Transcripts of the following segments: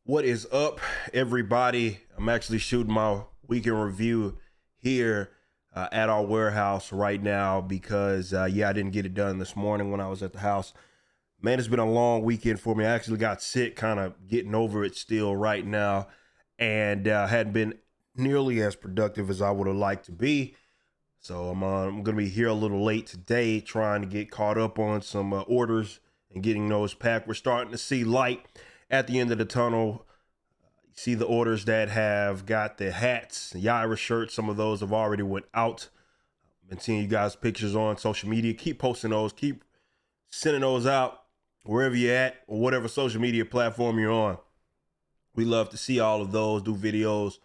What is up, everybody? I'm actually shooting my weekend review here at our warehouse right now because, I didn't get it done this morning when I was at the house. Man, it's been a long weekend for me. I actually got sick, kind of getting over it still right now, and hadn't been nearly as productive as I would have liked to be. So I'm going to be here a little late today trying to get caught up on some orders and getting those packed. We're starting to see light at the end of the tunnel. You see the orders that have got the hats, the Irish shirts. Some of those have already went out. I've been seeing you guys pictures on social media. Keep posting those. Keep sending those out wherever you're at or whatever social media platform you're on. We love to see all of those, do videos.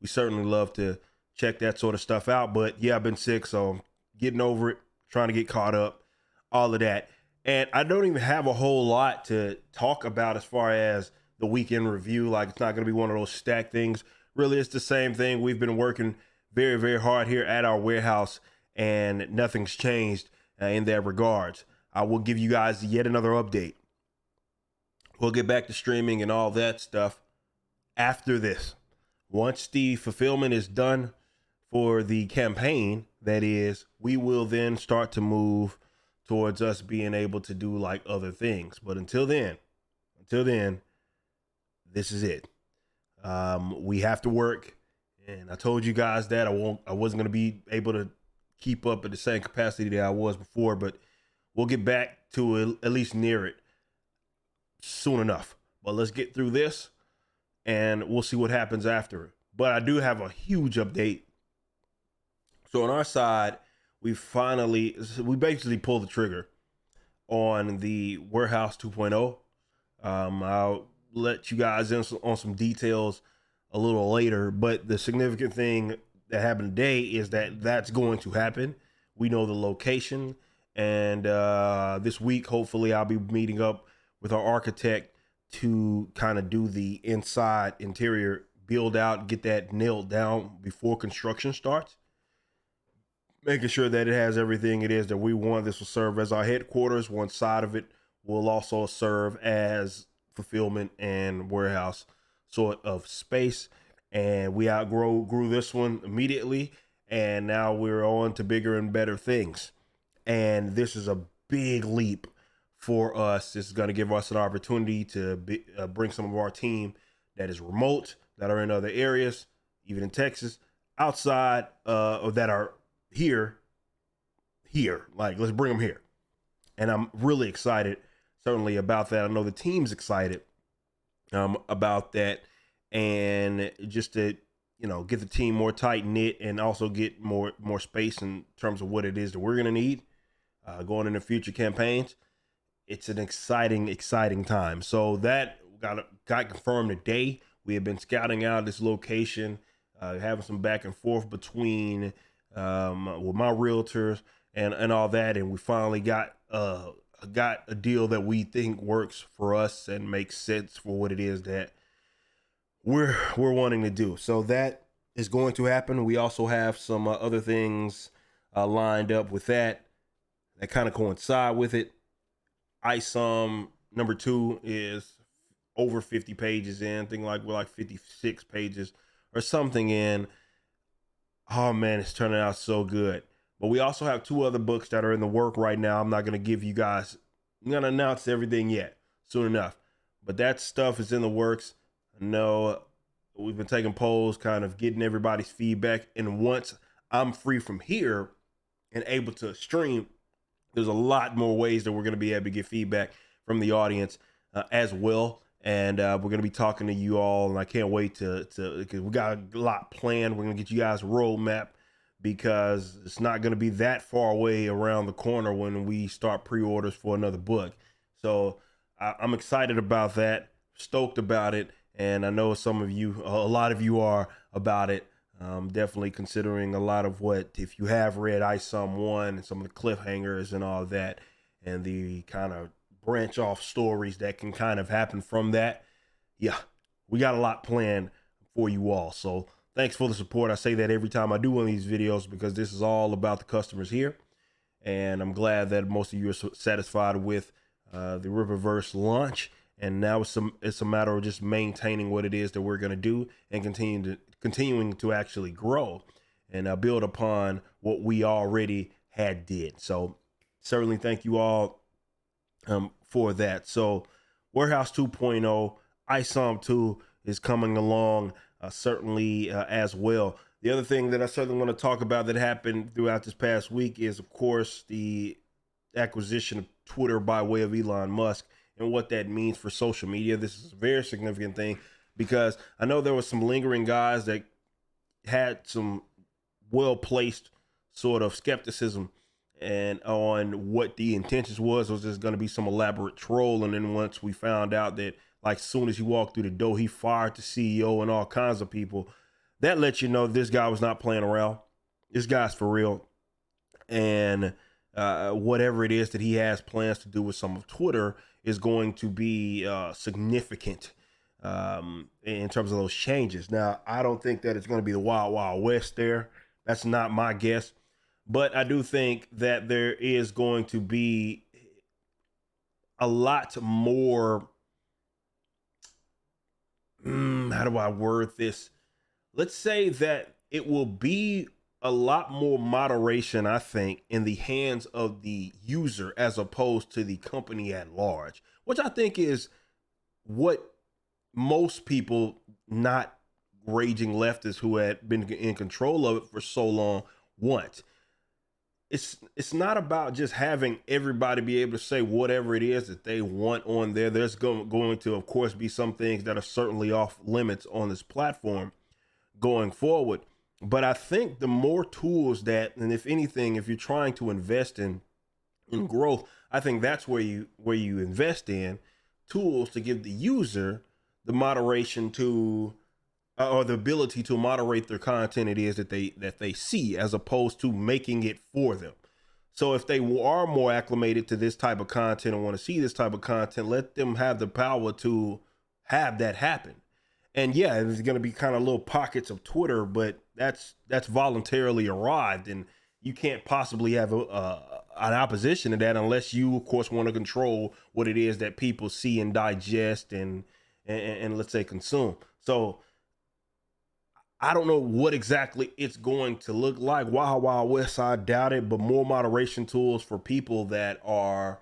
We certainly love to check that sort of stuff out. But yeah, I've been sick, so I'm getting over it, trying to get caught up, all of that. And I don't even have a whole lot to talk about as far as the weekend review. Like, it's not going to be one of those stacked things. Really, it's the same thing. We've been working very, very hard here at our warehouse, and nothing's changed in that regards. I will give you guys yet another update. We'll get back to streaming and all that stuff after this. Once the fulfillment is done for the campaign, that is, we will then start to move towards us being able to do like other things. But until then, this is it. We have to work, and I told you guys that I wasn't going to be able to keep up at the same capacity that I was before, but we'll get back to at least near it soon enough. But let's get through this, and we'll see what happens after it. But I do have a huge update. So on our side, we basically pulled the trigger on the Warehouse 2.0. I'll let you guys in on some details a little later, but the significant thing that happened today is that that's going to happen. We know the location, and this week, hopefully, I'll be meeting up with our architect to kind of do the interior build out, get that nailed down before construction starts. Making sure that it has everything it is that we want. This will serve as our headquarters. One side of it will also serve as fulfillment and warehouse sort of space. And we grew this one immediately, and now we're on to bigger and better things. And this is a big leap for us. This is going to give us an opportunity to bring some of our team that is remote, that are in other areas, even in Texas, outside or that are here, like, let's bring them here. And I'm really excited, certainly, about that. I know the team's excited about that, and just to, get the team more tight knit and also get more space in terms of what it is that we're going to need going into future campaigns. It's an exciting time. So that got confirmed today. We have been scouting out this location, having some back and forth between with my realtors and all that, and we finally got a deal that we think works for us and makes sense for what it is that we're wanting to do. So that is going to happen. We also have some other things lined up with that kind of coincide with it. ISOM number 2 is over 50 pages in. I think we're like 56 pages or something in. Oh man, it's turning out so good. But we also have 2 other books that are in the work right now. I'm not going to give you guys, I'm going to announce everything yet, soon enough. But that stuff is in the works. I know we've been taking polls, kind of getting everybody's feedback. And once I'm free from here and able to stream, there's a lot more ways that we're going to be able to get feedback from the audience as well. And we're going to be talking to you all, and I can't wait because we got a lot planned. We're going to get you guys a roadmap, because it's not going to be that far away around the corner when we start pre-orders for another book. So I'm excited about that, stoked about it, and I know a lot of you are about it. Definitely considering a lot of if you have read ISOM 1 and some of the cliffhangers and all that, and the kind of branch off stories that can kind of happen from that. Yeah, we got a lot planned for you all. So thanks for the support. I say that every time I do one of these videos, because this is all about the customers here. And I'm glad that most of you are satisfied with the Rippaverse launch And now it's a matter of just maintaining what it is that we're going to do and continuing to actually grow and build upon what we already had did. So certainly thank you all for that. So Warehouse 2.0, ISOM 2 is coming along certainly as well. The other thing that I certainly want to talk about that happened throughout this past week is, of course, the acquisition of Twitter by way of Elon Musk and what that means for social media. This is a very significant thing because I know there was some lingering guys that had some well-placed sort of skepticism and on what the intentions was this going to be some elaborate troll. And then once we found out that, like, as soon as he walked through the door, he fired the CEO and all kinds of people, that lets you know this guy was not playing around. This guy's for real. And whatever it is that he has plans to do with some of Twitter is going to be significant in terms of those changes. Now, I don't think that it's going to be the wild, wild west there. That's not my guess. But I do think that there is going to be a lot more, how do I word this? Let's say that it will be a lot more moderation, I think, in the hands of the user as opposed to the company at large, which I think is what most people, not raging leftists who had been in control of it for so long, want. It's not about just having everybody be able to say whatever it is that they want on there. There's going to, of course, be some things that are certainly off limits on this platform going forward. But I think the more tools that, and if anything, if you're trying to invest in growth, I think that's where you invest in tools to give the user the moderation to or the ability to moderate their content it is that they see, as opposed to making it for them. So if they are more acclimated to this type of content and want to see this type of content, let them have the power to have that happen. And yeah, there's going to be kind of little pockets of Twitter, but that's voluntarily arrived, and you can't possibly have an opposition to that unless you, of course, want to control what it is that people see and digest and let's say consume. So I don't know what exactly it's going to look like. Wild, Wild West, I doubt it, but more moderation tools for people that are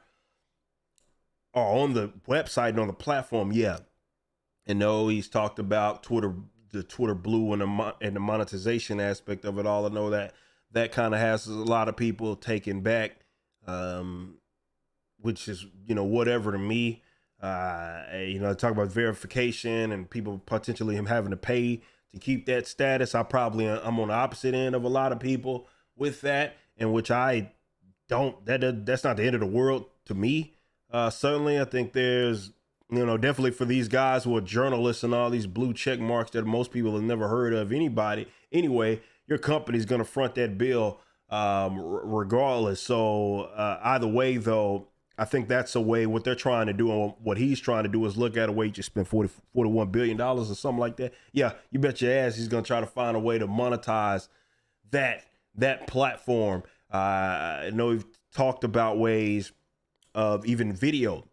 on the website and on the platform, yeah. And no, he's talked about Twitter, the Twitter Blue and the monetization aspect of it all. I know that kind of has a lot of people taken back, which is, whatever to me. Talk about verification and people potentially him having to pay to keep that status. I'm on the opposite end of a lot of people with that, in which I don't, that's not the end of the world to me. Certainly, I think there's, definitely for these guys who are journalists and all these blue check marks that most people have never heard of anybody. Anyway, your company's going to front that bill regardless. So either way, though, I think that's a way what they're trying to do, and what he's trying to do is look at a way to spend $41 billion or something like that. Yeah, you bet your ass he's going to try to find a way to monetize that platform. I know we've talked about ways of even video.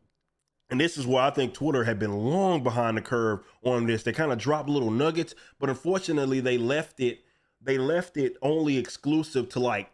And this is where I think Twitter had been long behind the curve on this. They kind of dropped little nuggets, but unfortunately they left it only exclusive to like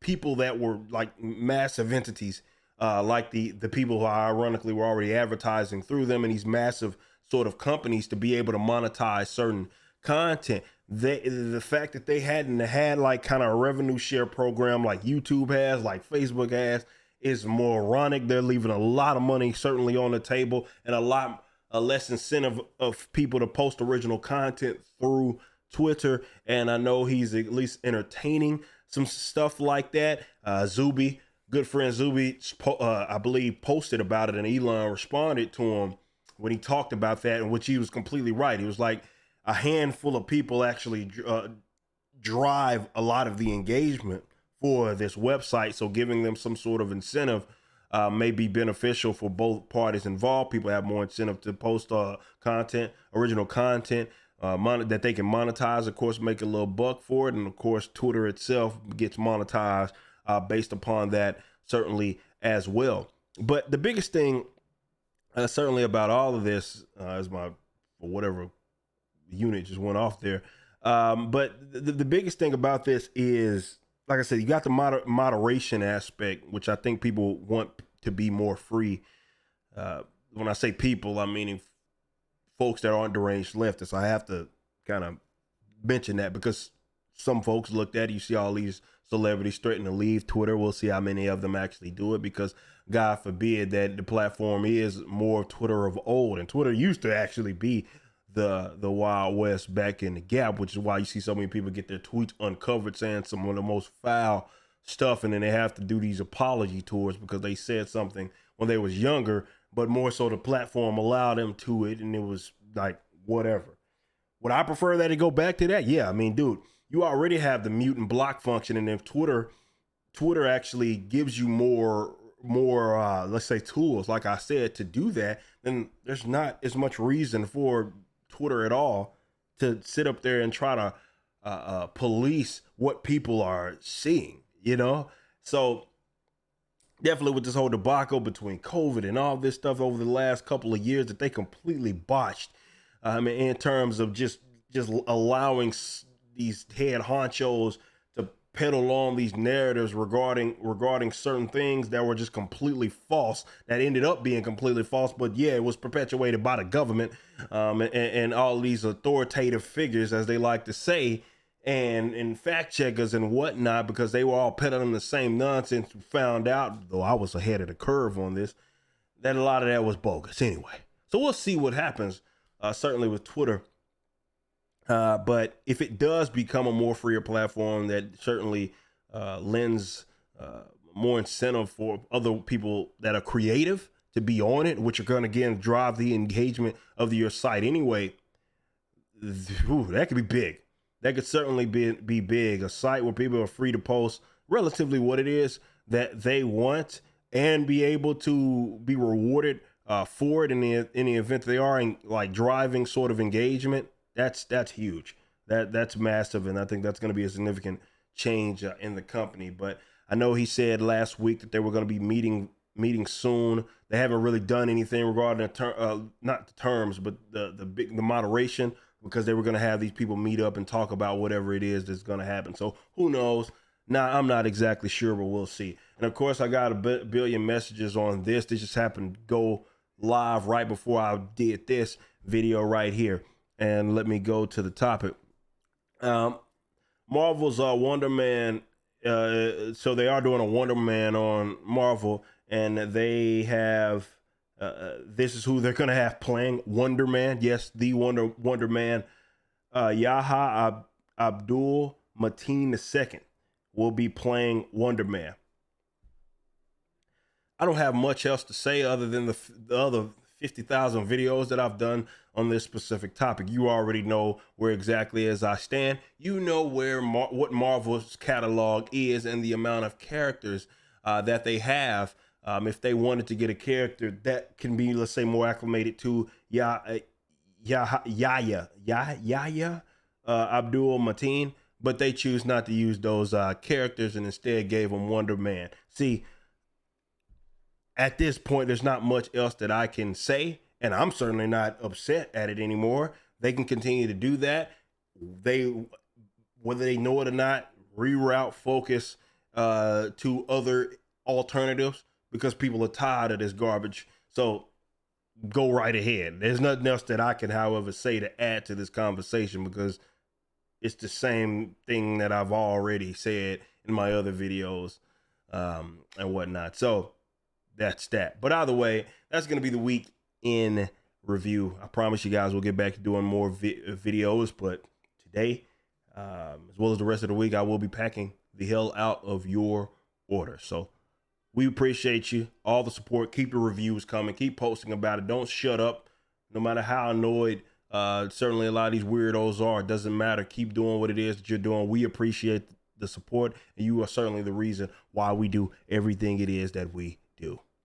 people that were like massive entities. Like the people who ironically were already advertising through them and these massive sort of companies to be able to monetize certain content. The fact that they hadn't had like kind of a revenue share program like YouTube has, like Facebook has, is moronic. They're leaving a lot of money certainly on the table and a less incentive of people to post original content through Twitter. And I know he's at least entertaining some stuff like that. Zuby, good friend Zuby, I believe, posted about it, and Elon responded to him when he talked about that, in which he was completely right. He was like, a handful of people actually drive a lot of the engagement for this website. So giving them some sort of incentive may be beneficial for both parties involved. People have more incentive to post content, original content, that they can monetize, of course, make a little buck for it. And of course, Twitter itself gets monetized based upon that certainly as well. But the biggest thing certainly about all of this, as my whatever unit just went off there. But the biggest thing about this is, like I said, you got the moderation aspect, which I think people want to be more free. When I say people, I'm meaning folks that aren't deranged leftists. I have to kind of mention that because some folks looked at it. You see all these celebrities threatening to leave Twitter. We'll see how many of them actually do it, because God forbid that the platform is more Twitter of old. And Twitter used to actually be the Wild West back in the gap, which is why you see so many people get their tweets uncovered saying some of the most foul stuff, and then they have to do these apology tours because they said something when they was younger, but more so the platform allowed them to it, and it was like whatever. Would I prefer that to go back to that? Yeah, I mean, dude, you already have the mute and block function, and if Twitter actually gives you more let's say tools, like I said, to do that, then there's not as much reason for Twitter at all to sit up there and try to police what people are seeing, you know? So definitely with this whole debacle between COVID and all this stuff over the last couple of years that they completely botched, in terms of just allowing these head honchos to peddle on these narratives regarding certain things that were just completely false, that ended up being completely false. But yeah, it was perpetuated by the government, and all these authoritative figures, as they like to say, and fact checkers and whatnot, because they were all peddling the same nonsense. Found out, though I was ahead of the curve on this, that a lot of that was bogus anyway. So we'll see what happens, certainly with Twitter. But if it does become a more freer platform, that certainly lends more incentive for other people that are creative to be on it, which are going to, again, drive the engagement of your site anyway. That could be big. That could certainly be big. A site where people are free to post relatively what it is that they want and be able to be rewarded for it in the event they are in, like, driving sort of engagement. That's huge. That's massive, and I think that's going to be a significant change in the company. But I know he said last week that they were going to be meeting soon. They haven't really done anything regarding not the terms, but the moderation, because they were going to have these people meet up and talk about whatever it is that's going to happen. So who knows? Now, I'm not exactly sure, but we'll see. And of course, I got a billion messages on this. This just happened to go live right before I did this video right here. And let me go to the topic. Marvel's Wonder Man. So they are doing a Wonder Man on Marvel, and they have this is who they're gonna have playing Wonder Man. Yes, the Wonder Man. Abdul-Mateen II will be playing Wonder Man. I don't have much else to say other than the other 50,000 videos that I've done on this specific topic. You already know where exactly as I stand. You know where what Marvel's catalog is and the amount of characters that they have. If they wanted to get a character that can be, let's say, more acclimated to Abdul-Mateen, but they choose not to use those characters and instead gave him Wonder Man. See, at this point, there's not much else that I can say, and I'm certainly not upset at it anymore. They can continue to do that. Whether they know it or not, reroute focus to other alternatives, because people are tired of this garbage. So go right ahead. There's nothing else that I can, however, say to add to this conversation, because it's the same thing that I've already said in my other videos and whatnot. So that's that. But either way, that's going to be the week in review. I promise you guys we'll get back to doing more videos, but today, as well as the rest of the week, I will be packing the hell out of your order. So we appreciate you, all the support. Keep the reviews coming. Keep posting about it. Don't shut up, no matter how annoyed certainly a lot of these weirdos are. It doesn't matter. Keep doing what it is that you're doing. We appreciate the support, and you are certainly the reason why we do everything it is that we do.